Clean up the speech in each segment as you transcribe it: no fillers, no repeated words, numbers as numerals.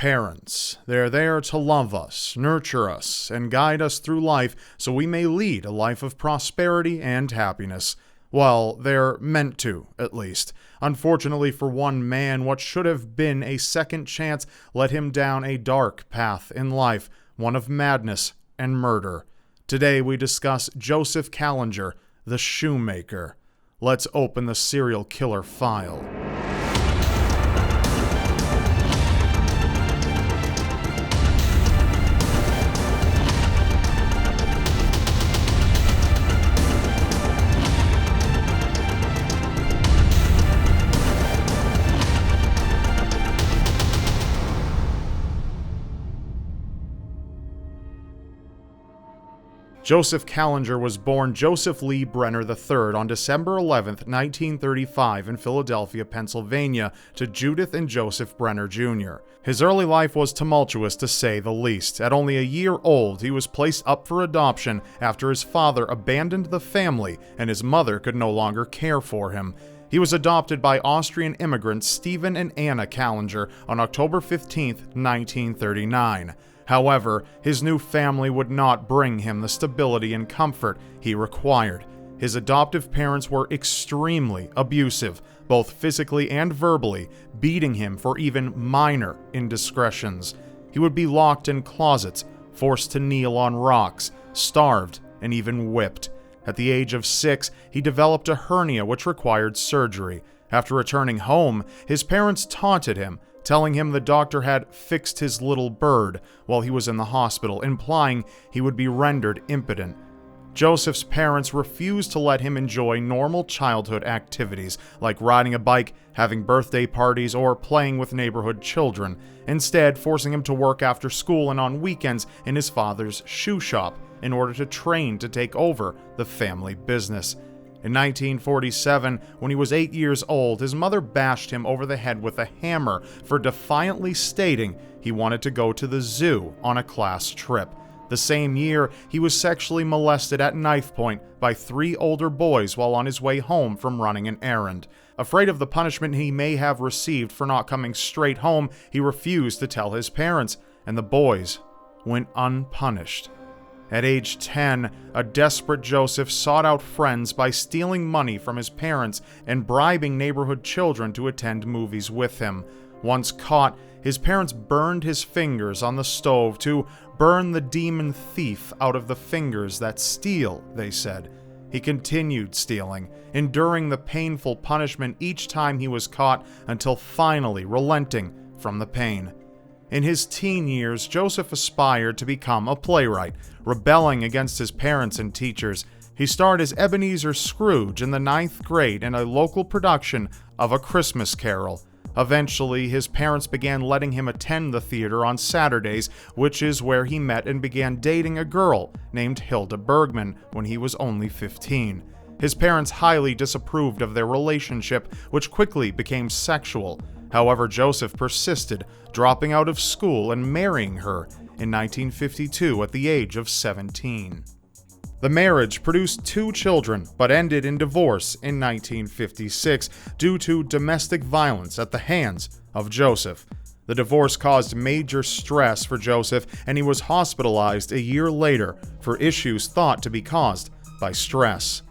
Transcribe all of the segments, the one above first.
parents. They're there to love us, nurture us, and guide us through life so we may lead a life of prosperity and happiness. Well, they're meant to, at least. Unfortunately for one man, what should have been a second chance led him down a dark path in life, one of madness and murder. Today we discuss Joseph Kallinger, the Shoemaker. Let's open the serial killer file. Joseph Kallinger was born Joseph Lee Brenner III on December 11, 1935 in Philadelphia, Pennsylvania, to Judith and Joseph Brenner Jr. His early life was tumultuous to say the least. At only a year old, he was placed up for adoption after his father abandoned the family and his mother could no longer care for him. He was adopted by Austrian immigrants Stephen and Anna Kallinger on October 15, 1939. However, his new family would not bring him the stability and comfort he required. His adoptive parents were extremely abusive, both physically and verbally, beating him for even minor indiscretions. He would be locked in closets, forced to kneel on rocks, starved, and even whipped. At the age of 6, he developed a hernia which required surgery. After returning home, his parents taunted him, telling him the doctor had fixed his little bird while he was in the hospital, implying he would be rendered impotent. Joseph's parents refused to let him enjoy normal childhood activities like riding a bike, having birthday parties, or playing with neighborhood children, instead forcing him to work after school and on weekends in his father's shoe shop in order to train to take over the family business. In 1947, when he was 8 years old, his mother bashed him over the head with a hammer for defiantly stating he wanted to go to the zoo on a class trip. The same year, he was sexually molested at knife point by 3 older boys while on his way home from running an errand. Afraid of the punishment he may have received for not coming straight home, he refused to tell his parents, and the boys went unpunished. At age 10, a desperate Joseph sought out friends by stealing money from his parents and bribing neighborhood children to attend movies with him. Once caught, his parents burned his fingers on the stove to burn the demon thief out of the fingers that steal, they said. He continued stealing, enduring the painful punishment each time he was caught until finally relenting from the pain. In his teen years, Joseph aspired to become a playwright, rebelling against his parents and teachers. He starred as Ebenezer Scrooge in the 9th grade in a local production of A Christmas Carol. Eventually, his parents began letting him attend the theater on Saturdays, which is where he met and began dating a girl named Hilda Bergman when he was only 15. His parents highly disapproved of their relationship, which quickly became sexual. However, Joseph persisted, dropping out of school and marrying her in 1952 at the age of 17. The marriage produced 2 children, but ended in divorce in 1956 due to domestic violence at the hands of Joseph. The divorce caused major stress for Joseph, and he was hospitalized a year later for issues thought to be caused by stress.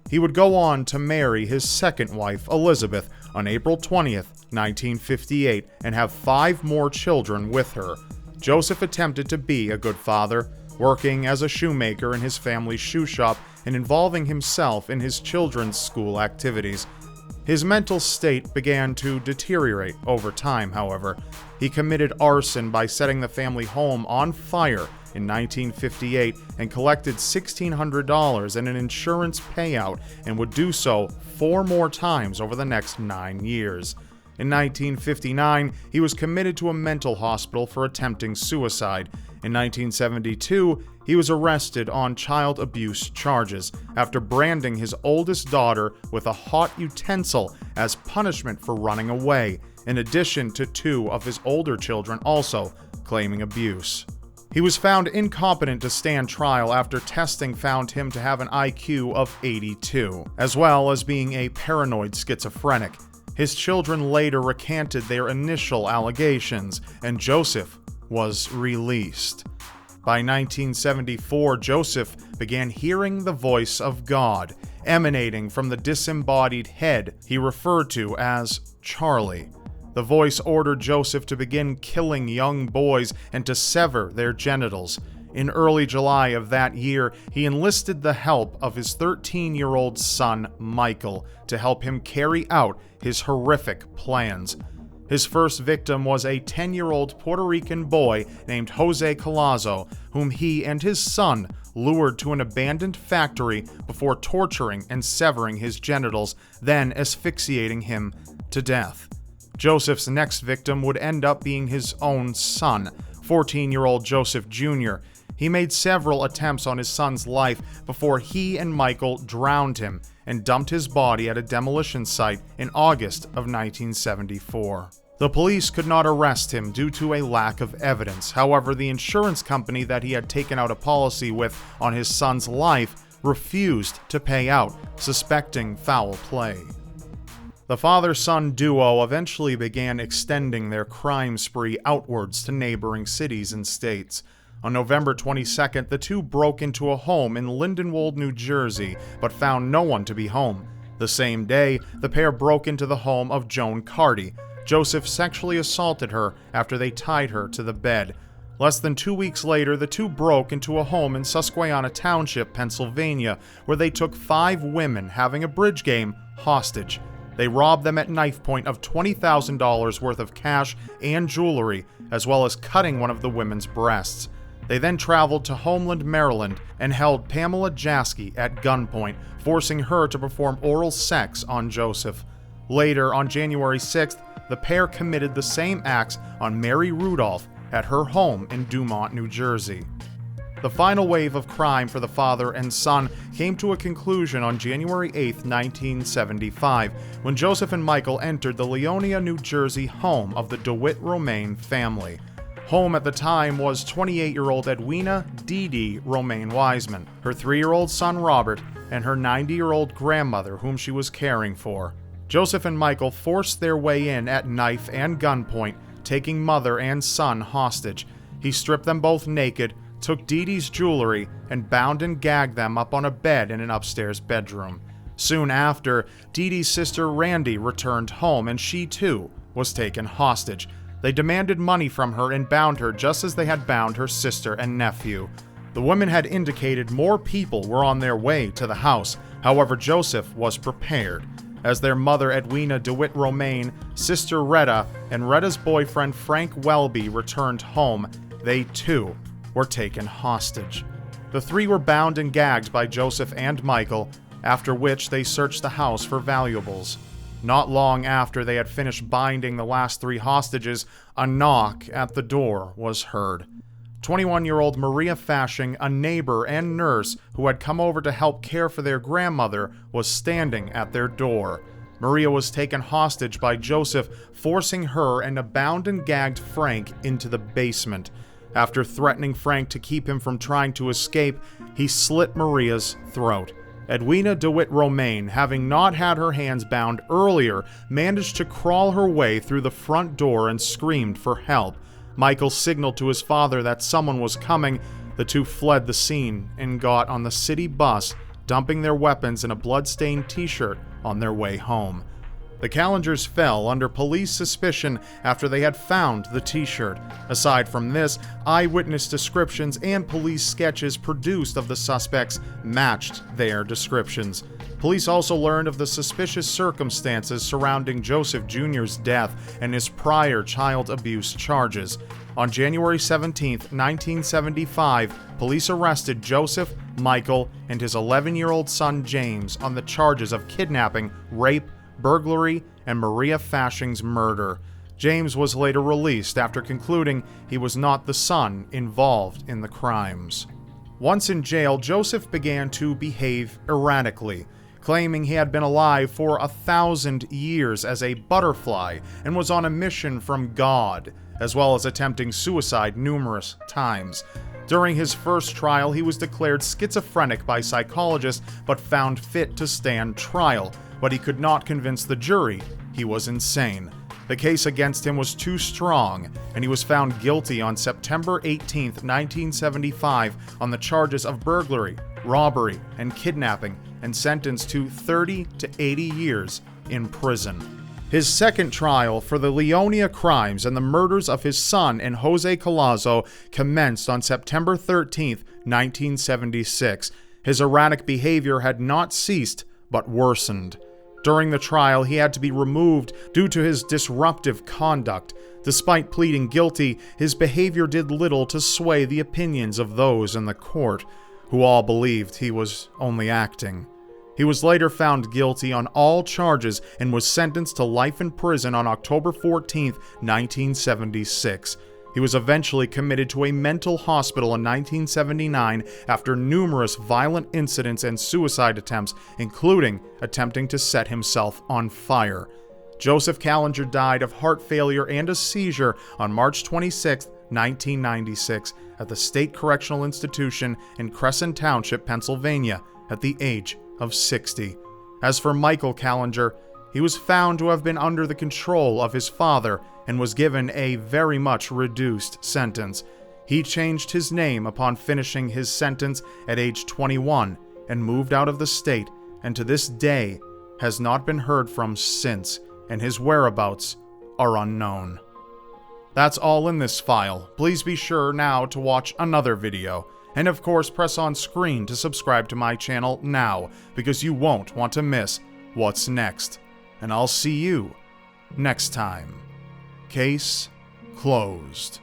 He would go on to marry his second wife, Elizabeth, on April 20th, 1958, and have 5 more children with her. Joseph attempted to be a good father, working as a shoemaker in his family's shoe shop and involving himself in his children's school activities. His mental state began to deteriorate over time, however. He committed arson by setting the family home on fire in 1958 and collected $1,600 in an insurance payout and would do so 4 more times over the next 9 years. In 1959, he was committed to a mental hospital for attempting suicide. In 1972, he was arrested on child abuse charges after branding his oldest daughter with a hot utensil as punishment for running away, in addition to 2 of his older children also claiming abuse. He was found incompetent to stand trial after testing found him to have an IQ of 82, as well as being a paranoid schizophrenic. His children later recanted their initial allegations, and Joseph was released. By 1974, Joseph began hearing the voice of God, emanating from the disembodied head he referred to as Charlie. The voice ordered Joseph to begin killing young boys and to sever their genitals. In early July of that year, he enlisted the help of his 13-year-old son, Michael, to help him carry out his horrific plans. His first victim was a 10-year-old Puerto Rican boy named Jose Kallinger, whom he and his son lured to an abandoned factory before torturing and severing his genitals, then asphyxiating him to death. Joseph's next victim would end up being his own son, 14-year-old Joseph Jr. He made several attempts on his son's life before he and Michael drowned him and dumped his body at a demolition site in August of 1974. The police could not arrest him due to a lack of evidence. However, the insurance company that he had taken out a policy with on his son's life refused to pay out, suspecting foul play. The father-son duo eventually began extending their crime spree outwards to neighboring cities and states. On November 22nd, the two broke into a home in Lindenwold, New Jersey, but found no one to be home. The same day, the pair broke into the home of Joan Carty. Joseph sexually assaulted her after they tied her to the bed. Less than 2 weeks later, the two broke into a home in Susquehanna Township, Pennsylvania, where they took 5 women having a bridge game hostage. They robbed them at knife point of $20,000 worth of cash and jewelry, as well as cutting one of the women's breasts. They then traveled to Homeland, Maryland, and held Pamela Jaski at gunpoint, forcing her to perform oral sex on Joseph. Later, on January 6th, the pair committed the same acts on Mary Rudolph at her home in Dumont, New Jersey. The final wave of crime for the father and son came to a conclusion on January 8, 1975, when Joseph and Michael entered the Leonia, New Jersey home of the DeWitt Romaine family. Home at the time was 28-year-old Edwina Dee Dee Romaine Wiseman, her 3-year-old son Robert, and her 90-year-old grandmother whom she was caring for. Joseph and Michael forced their way in at knife and gunpoint, taking mother and son hostage. He stripped them both naked, took Dee Dee's jewelry, and bound and gagged them up on a bed in an upstairs bedroom. Soon after, Dee Dee's sister Randy returned home, and she too was taken hostage. They demanded money from her and bound her just as they had bound her sister and nephew. The women had indicated more people were on their way to the house. However, Joseph was prepared. As their mother Edwina DeWitt Romaine, sister Retta, and Retta's boyfriend Frank Welby returned home, they too were taken hostage. The 3 were bound and gagged by Joseph and Michael, after which they searched the house for valuables. Not long after they had finished binding the last 3 hostages, a knock at the door was heard. 21-year-old Maria Fashing, a neighbor and nurse who had come over to help care for their grandmother, was standing at their door. Maria was taken hostage by Joseph, forcing her and a bound and gagged Frank into the basement. After threatening Frank to keep him from trying to escape, he slit Maria's throat. Edwina DeWitt Romaine, having not had her hands bound earlier, managed to crawl her way through the front door and screamed for help. Michael signaled to his father that someone was coming. The two fled the scene and got on the city bus, dumping their weapons in a blood-stained t-shirt on their way home. The Kallingers fell under police suspicion after they had found the t-shirt. Aside from this, eyewitness descriptions and police sketches produced of the suspects matched their descriptions. Police also learned of the suspicious circumstances surrounding Joseph Jr.'s death and his prior child abuse charges. On January 17, 1975, police arrested Joseph, Michael, and his 11-year-old son James on the charges of kidnapping, rape, burglary, and Maria Fashing's murder. James was later released after concluding he was not the son involved in the crimes. Once in jail, Joseph began to behave erratically, claiming he had been alive for 1,000 years as a butterfly and was on a mission from God, as well as attempting suicide numerous times. During his first trial, he was declared schizophrenic by psychologists but found fit to stand trial, but he could not convince the jury he was insane. The case against him was too strong, and he was found guilty on September 18, 1975 on the charges of burglary, robbery, and kidnapping, and sentenced to 30 to 80 years in prison. His second trial for the Leonia crimes and the murders of his son and Jose Collazo commenced on September 13, 1976. His erratic behavior had not ceased, but worsened. During the trial, he had to be removed due to his disruptive conduct. Despite pleading guilty, his behavior did little to sway the opinions of those in the court, who all believed he was only acting. He was later found guilty on all charges and was sentenced to life in prison on October 14, 1976. He was eventually committed to a mental hospital in 1979 after numerous violent incidents and suicide attempts, including attempting to set himself on fire. Joseph Kallinger died of heart failure and a seizure on March 26, 1996, at the State Correctional Institution in Crescent Township, Pennsylvania, at the age of 60. As for Michael Kallinger, he was found to have been under the control of his father and was given a very much reduced sentence. He changed his name upon finishing his sentence at age 21 and moved out of the state, and to this day has not been heard from since, and his whereabouts are unknown. That's all in this file. Please be sure now to watch another video. And of course, press on screen to subscribe to my channel now, because you won't want to miss what's next. And I'll see you next time. Case closed.